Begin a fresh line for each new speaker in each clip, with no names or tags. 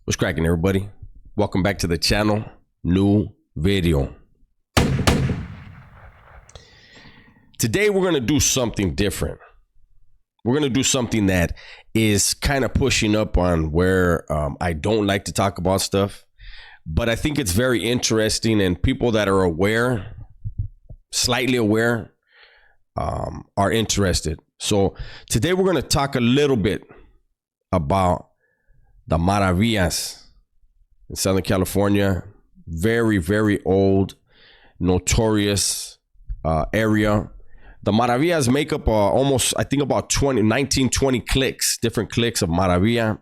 What's cracking, everybody? Welcome back to the channel. New video. Today we're going to do something different. We're going to do something that is kind of pushing up on where I don't like to talk about stuff, but I think it's very interesting, and people that are aware, slightly aware, are interested. So today we're going to talk a little bit about the Maravillas in Southern California. Very, very old, notorious area. The Maravillas make up almost, I think, about 19, 20 cliques, different cliques of Maravilla.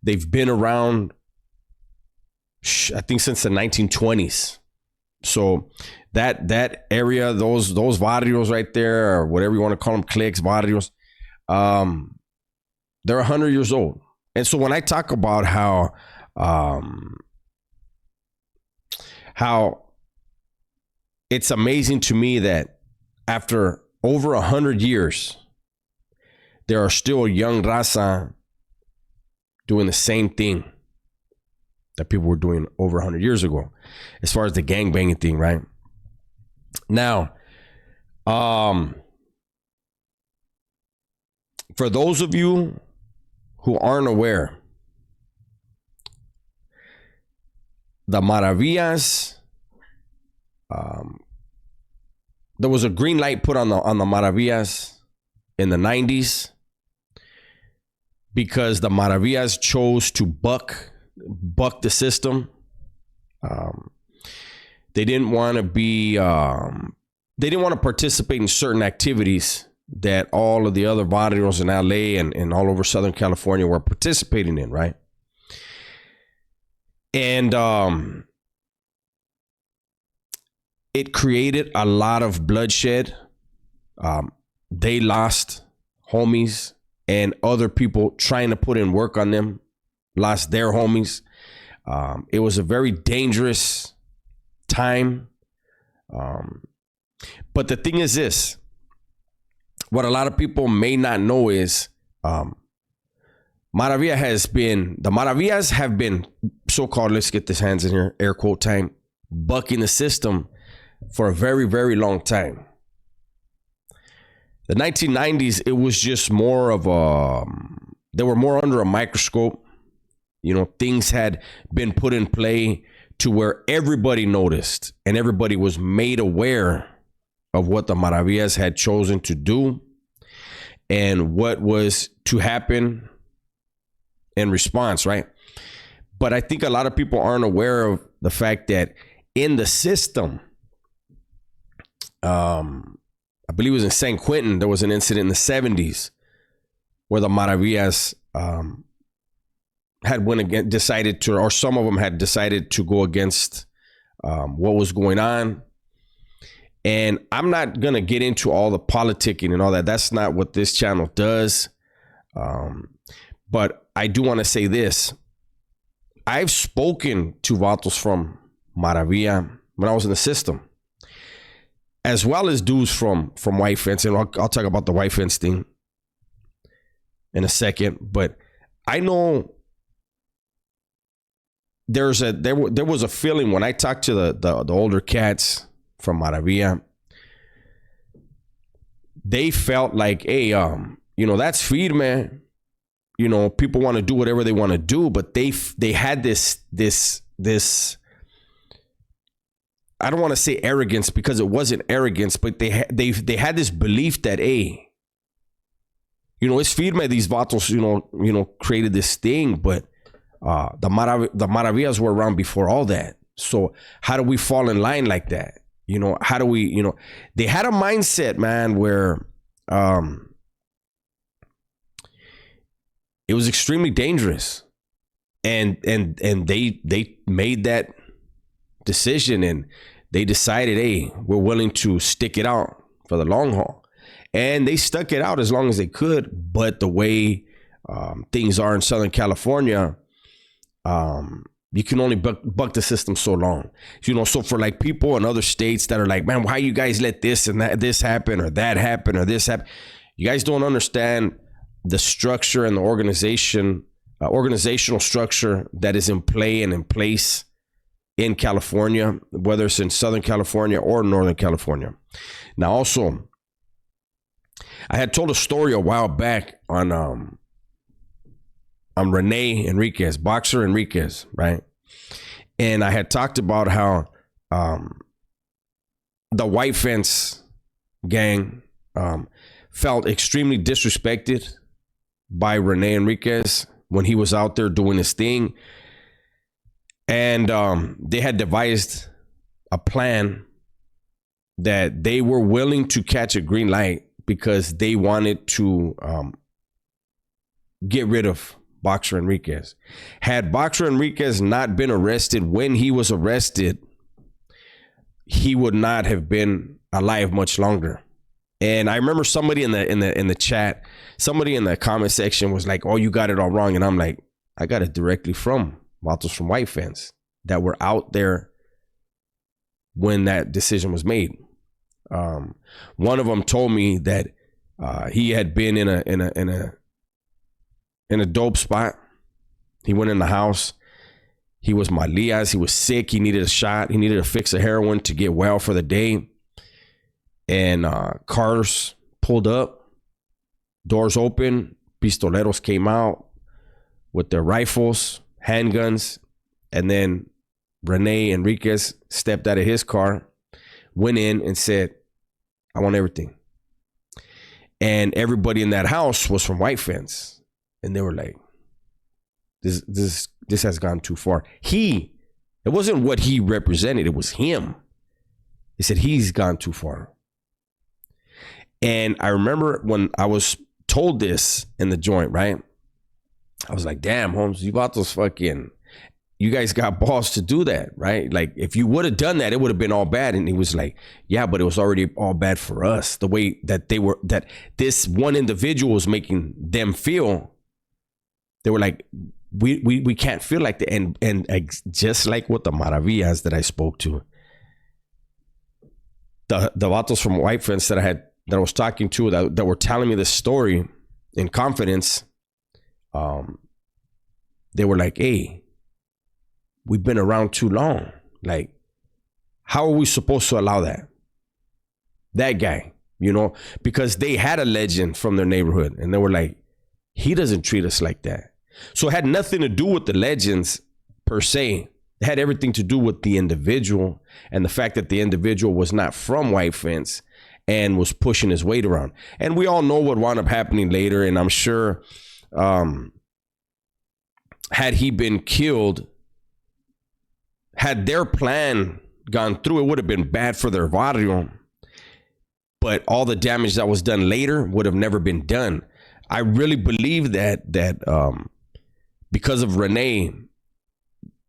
They've been around, I think, since the 1920s. So that area, those barrios right there, or whatever you want to call them, cliques, barrios, they're 100 years old. And so when I talk about how it's amazing to me that after over 100 years, there are still young raza doing the same thing that people were doing over 100 years ago, as far as the gangbanging thing, right? Now, for those of you who aren't aware, the Maravillas, there was a green light put on the Maravillas in the 90s because the Maravillas chose to buck the system. They didn't want to be, they didn't want to participate in certain activities that all of the other barrios in LA and all over Southern California were participating in, right? And it created a lot of bloodshed. They lost homies, and other people trying to put in work on them lost their homies. It was a very dangerous time. But the thing is this, what a lot of people may not know is the Maravillas have been so-called, let's get this hands in here, air quote time, bucking the system for a very, very long time. The 1990s, it was just more of they were more under a microscope. You know, things had been put in play to where everybody noticed and everybody was made aware of what the Maravillas had chosen to do and what was to happen in response, right? But I think a lot of people aren't aware of the fact that in the system, I believe it was in San Quentin, there was an incident in the 70s where the Maravillas had decided to, or some of them had decided to go against what was going on. And I'm not going to get into all the politicking and all that. That's not what this channel does. But I do want to say this. I've spoken to vatos from Maravilla when I was in the system, as well as dudes from White Fence. And I'll talk about the White Fence thing in a second. But I know there was a feeling when I talked to the older cats from Maravilla. They felt like, hey, that's firme. You know, people want to do whatever they want to do, but they had this I don't want to say arrogance, because it wasn't arrogance, but they had this belief that, hey, it's firme, these vatos, created this thing, but the Maravillas were around before all that. So how do we fall in line like that? How do we, they had a mindset, man, where it was extremely dangerous. And they made that decision, and they decided, hey, we're willing to stick it out for the long haul. And they stuck it out as long as they could. But the way things are in Southern California, you can only buck the system so long. So for like people in other states that are like, man, why you guys let this and this happen or that happen or this happen? You guys don't understand the structure and the organization organizational structure that is in play and in place in California, whether it's in Southern California or Northern California. Now, also, I had told a story a while back on Rene Enriquez, boxer Enriquez, right? And I had talked about how the White Fence gang felt extremely disrespected by Rene Enriquez when he was out there doing his thing. And they had devised a plan that they were willing to catch a green light because they wanted to get rid of Boxer Enriquez. Had Boxer Enriquez not been arrested when he was arrested, he would not have been alive much longer. And I remember somebody in the chat, somebody in the comment section was like, "Oh, you got it all wrong." And I'm like, I got it directly from Vatos from White Fence that were out there when that decision was made. One of them told me that he had been in a dope spot. He went in the house. He was Maravillas. He was sick. He needed a shot. He needed a fix of heroin to get well for the day. And cars pulled up, doors open, pistoleros came out with their rifles, handguns, and then Rene Enriquez stepped out of his car, went in and said, "I want everything." And everybody in that house was from White Fence. And they were like, this has gone too far. It wasn't what he represented, it was him. He said, he's gone too far. And I remember when I was told this in the joint, right? I was like, damn, Holmes, you guys got balls to do that, right? Like, if you would have done that, it would have been all bad. And he was like, yeah, but it was already all bad for us. The way that that this one individual was making them feel, they were like, we can't feel like that. And just like with the Maravillas that I spoke to, the Vatos from White Fence that I was talking to that were telling me this story in confidence, they were like, hey, we've been around too long. Like, how are we supposed to allow that? That guy, because they had a legend from their neighborhood and they were like, he doesn't treat us like that. So it had nothing to do with the legends per se. It had everything to do with the individual and the fact that the individual was not from White Fence and was pushing his weight around. And we all know what wound up happening later. And I'm sure had he been killed, had their plan gone through, it would have been bad for their barrio. But all the damage that was done later would have never been done. I really believe that because of Rene,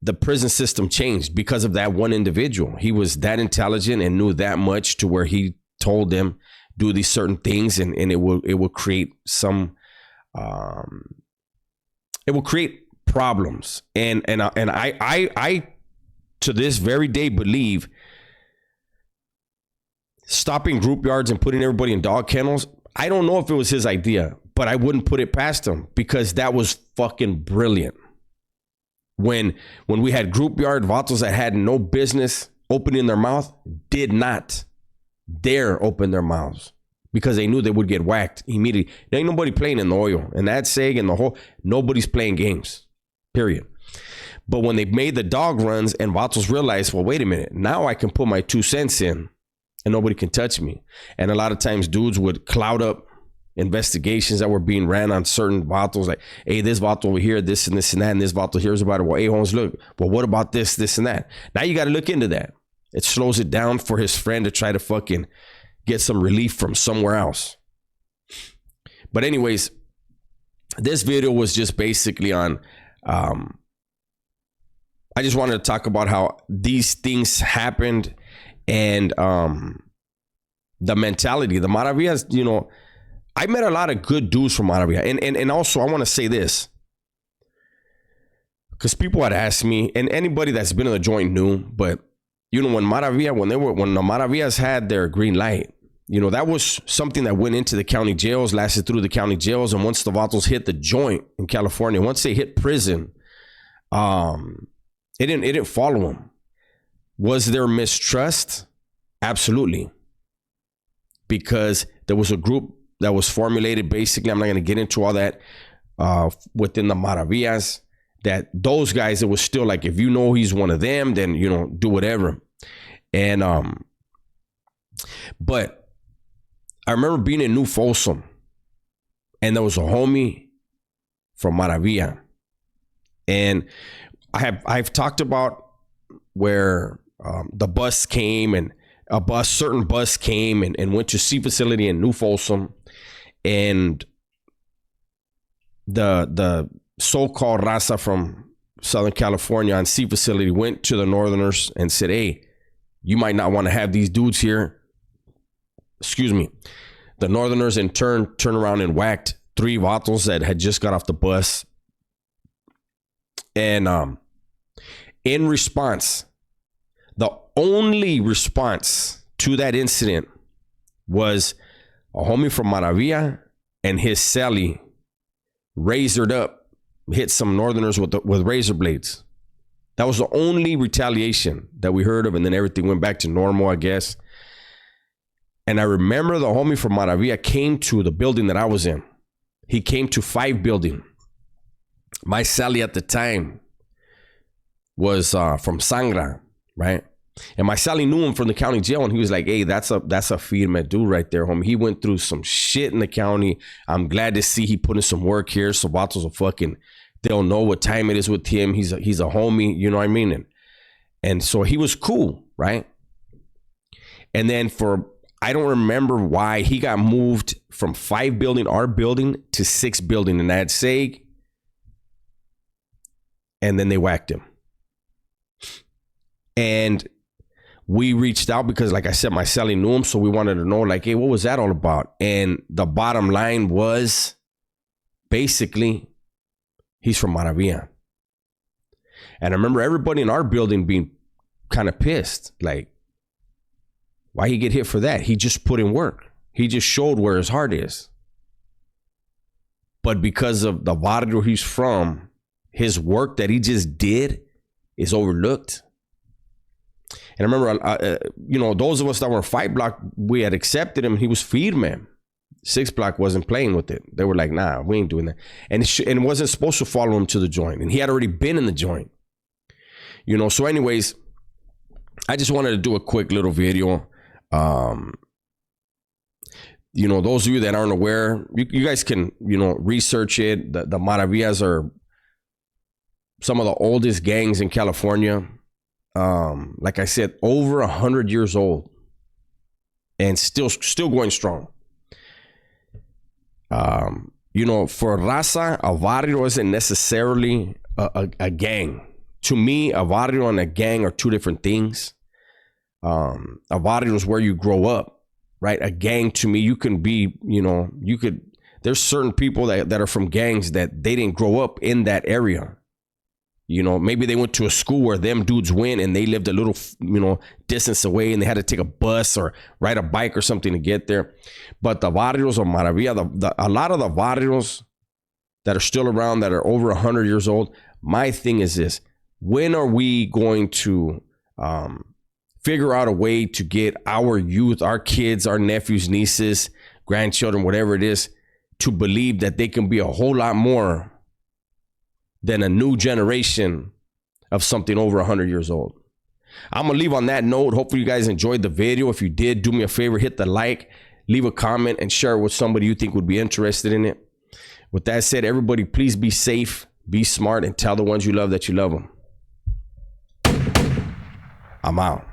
the prison system changed because of that one individual. He was that intelligent and knew that much to where he told them do these certain things, and it will create some it will create problems. And I to this very day believe stopping group yards and putting everybody in dog kennels, I don't know if it was his idea, but I wouldn't put it past him because that was fucking brilliant. When we had group yard vatos that had no business opening their mouth, did not dare open their mouths because they knew they would get whacked immediately. There ain't nobody playing in the oil and that seg and the whole, nobody's playing games, period. But when they made the dog runs and vatos realized, well, wait a minute, now I can put my 2 cents in and nobody can touch me. And a lot of times dudes would cloud up investigations that were being ran on certain vatos, like, hey, this vato over here, this and this and that, and this vato here's about it. Well, hey, Holmes, look, well, what about this and that? Now you got to look into that. It slows it down for his friend to try to fucking get some relief from somewhere else. But anyways, this video was just basically on, I just wanted to talk about how these things happened and the mentality, the Maravillas, I met a lot of good dudes from Maravilla. And also I want to say this, because people had asked me, and anybody that's been in the joint knew, but when the Maravillas had their green light, that was something that went into the county jails, lasted through the county jails. And once the Vatos hit the joint in California, once they hit prison, it didn't follow them. Was there mistrust? Absolutely. Because there was a group that was formulated, basically, I'm not going to get into all that, within the Maravillas, that those guys, it was still like, if you know he's one of them, then, do whatever. And, but I remember being in New Folsom, and there was a homie from Maravilla. And I've talked about where the bus came, and certain bus came and went to C facility in New Folsom, and the so-called raza from Southern California on C facility went to the Northerners and said, hey, you might not want to have these dudes here. Excuse me. The Northerners in turn turned around and whacked 3 Vatos that had just got off the bus. And in response, the only response to that incident was a homie from Maravilla and his celly razored up, hit some Northerners with razor blades. That was the only retaliation that we heard of, and then everything went back to normal, I guess. And I remember the homie from Maravilla came to the building that I was in. He came to 5 building. My celly at the time was from Sangra, right? And my celly knew him from the county jail, and he was like, hey, that's a firme dude right there, homie. He went through some shit in the county. I'm glad to see he put in some work here. So Vatos are fucking, they'll know what time it is with him. He's a homie, you know what I mean? And so he was cool, right? And then I don't remember why he got moved from 5 building, our building, to 6 building in that SAG. And then they whacked him. And we reached out because, like I said, my celly knew him. So we wanted to know, like, hey, what was that all about? And the bottom line was basically, he's from Maravilla. And I remember everybody in our building being kind of pissed. Like, why he get hit for that? He just put in work. He just showed where his heart is. But because of the barrio he's from, his work that he just did is overlooked. And I remember, those of us that were 5 block, we had accepted him. He was firme. 6 block wasn't playing with it. They were like, nah, we ain't doing that. And it wasn't supposed to follow him to the joint. And he had already been in the joint. So anyways, I just wanted to do a quick little video. Those of you that aren't aware, you guys can, research it. The Maravillas are some of the oldest gangs in California. Like I said, over 100 years old and still going strong. For raza, a barrio isn't necessarily a gang. To me, a barrio and a gang are 2 different things. A barrio is where you grow up, right? A gang, to me, you can be, there's certain people that are from gangs that they didn't grow up in that area. Maybe they went to a school where them dudes went and they lived a little, distance away and they had to take a bus or ride a bike or something to get there. But the barrios of Maravilla, a lot of the barrios that are still around that are over 100 years old, my thing is this: when are we going to figure out a way to get our youth, our kids, our nephews, nieces, grandchildren, whatever it is, to believe that they can be a whole lot more than a new generation of something over 100 years old? I'm going to leave on that note. Hopefully you guys enjoyed the video. If you did, do me a favor, hit the like, leave a comment, and share it with somebody you think would be interested in it. With that said, everybody, please be safe, be smart, and tell the ones you love that you love them. I'm out.